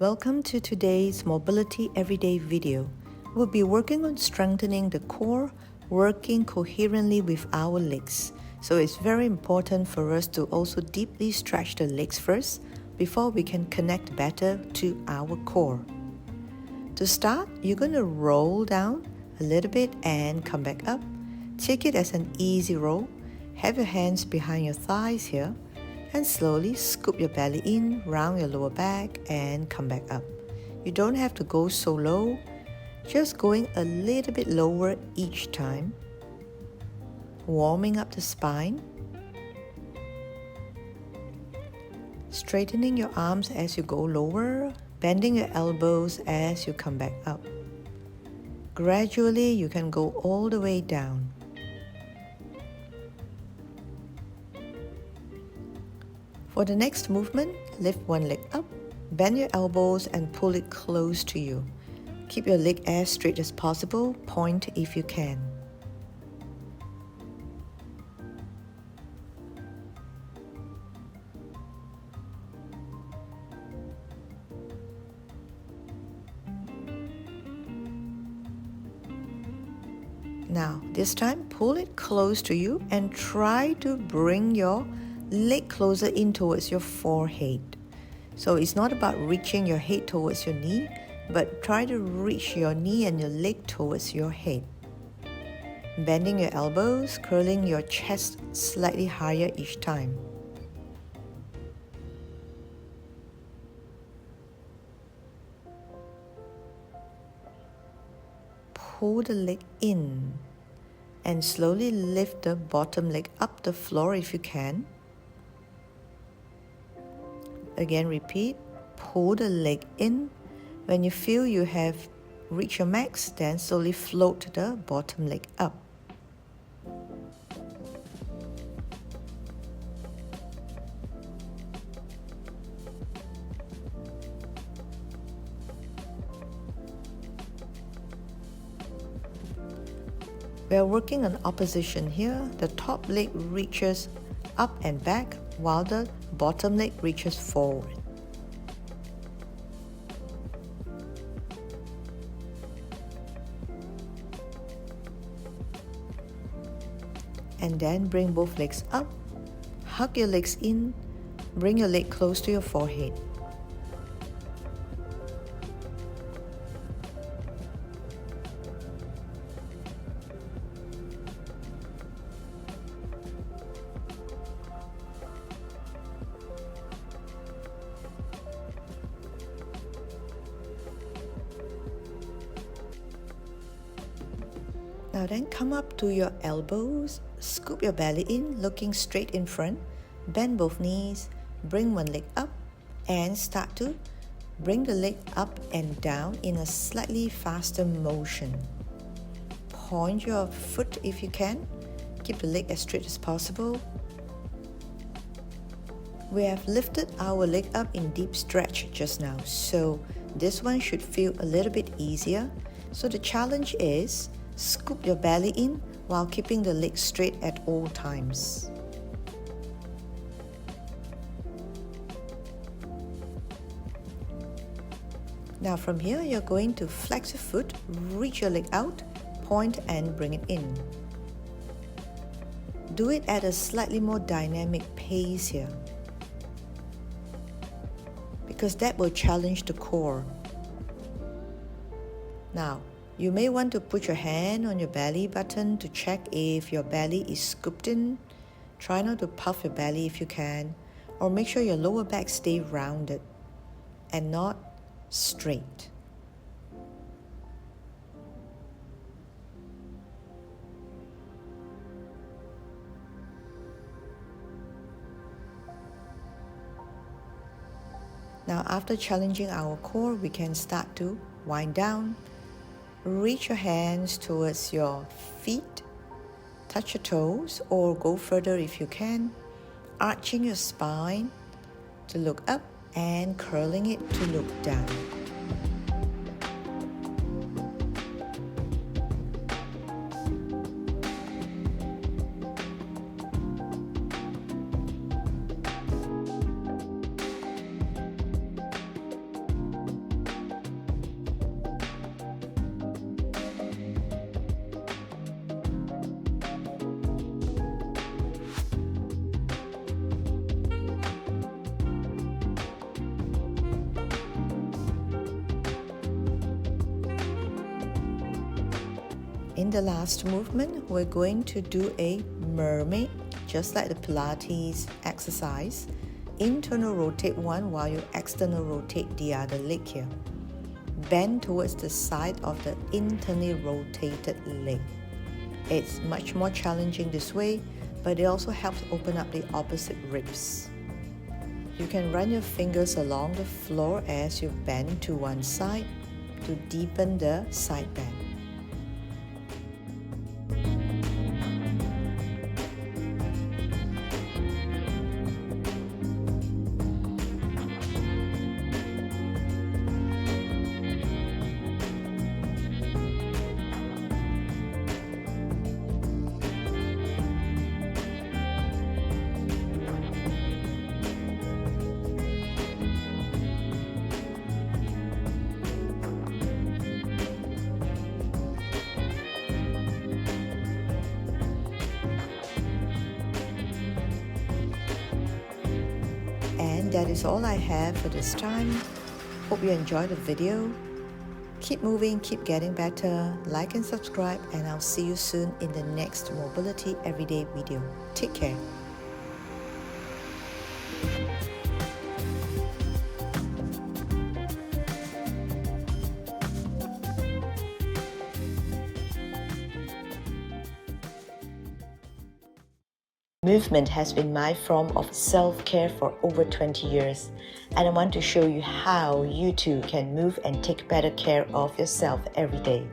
Welcome to today's Mobility Everyday video. We'll be working on strengthening the core, working coherently with our legs. So it's very important for us to also deeply stretch the legs first before we can connect better to our core. To start, you're going to roll down a little bit and come back up. Take it as an easy roll. Have your hands behind your thighs here. And slowly scoop your belly in, round your lower back and come back up. You don't have to go so low, just going a little bit lower each time. Warming up the spine. Straightening your arms as you go lower, bending your elbows as you come back up. Gradually, you can go all the way down. For the next movement, lift one leg up, bend your elbows and pull it close to you. Keep your leg as straight as possible, point if you can. Now, this time, pull it close to you and try to bring your leg closer in towards your forehead. So it's not about reaching your head towards your knee, but try to reach your knee and your leg towards your head. Bending your elbows, curling your chest slightly higher each time. Pull the leg in and slowly lift the bottom leg up the floor if you can. Again, repeat, pull the leg in. When you feel you have reached your max, then slowly float the bottom leg up. We are working on opposition here. The top leg reaches up and back while the bottom leg reaches forward. And then bring both legs up, hug your legs in, bring your leg close to your forehead. Now then, come up to your elbows, scoop your belly in, looking straight in front, bend both knees, bring one leg up, and start to bring the leg up and down in a slightly faster motion. Point your foot if you can, keep the leg as straight as possible. We have lifted our leg up in deep stretch just now, so this one should feel a little bit easier. So the challenge is, scoop your belly in while keeping the leg straight at all times. Now from here, you're going to flex your foot, reach your leg out, point and bring it in. Do it at a slightly more dynamic pace here, because that will challenge the core. Now, you may want to put your hand on your belly button to check if your belly is scooped in. Try not to puff your belly if you can, or make sure your lower back stays rounded and not straight. Now, after challenging our core, we can start to wind down. Reach your hands towards your feet, touch your toes, or go further if you can, arching your spine to look up and curling it to look down. In the last movement, we're going to do a mermaid, just like the Pilates exercise. Internal rotate one while you external rotate the other leg here. Bend towards the side of the internally rotated leg. It's much more challenging this way, but it also helps open up the opposite ribs. You can run your fingers along the floor as you bend to one side to deepen the side bend. And that is all I have for this time. Hope you enjoyed the video. Keep moving, keep getting better. Like and subscribe, and I'll see you soon in the next Mobility Everyday video. Take care. Movement has been my form of self-care for over 20 years, and I want to show you how you too can move and take better care of yourself every day.